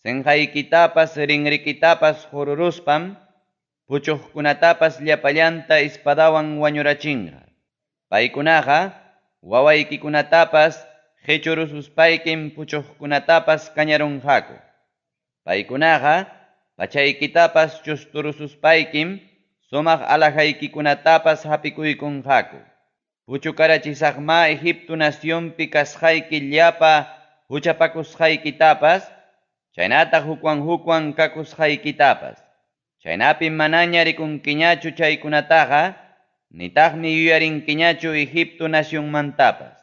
sinqaykitapas rinrikitapas hururuspam puchuqkunatapas llapallanta espadawan wañurachinqa. Paykunaqa wawaykikunatapas qhichurususpaykim puchuqkunatapas kañarunqaku. Paykunaqa pachaykitapas chusturususpaykim sumaq alajaykikunatapas hapikuykunqaku. Puchukarachisaqma Egipto nacionpi kasqayki llapa huchapakusqaykitapas, chaynataq hukwan kakusqaykitapas. Chaynapim manaña rikunkiñachu chaykunataqa, nitaqmi yuyarinkiñachu Egipto nacionmantapas.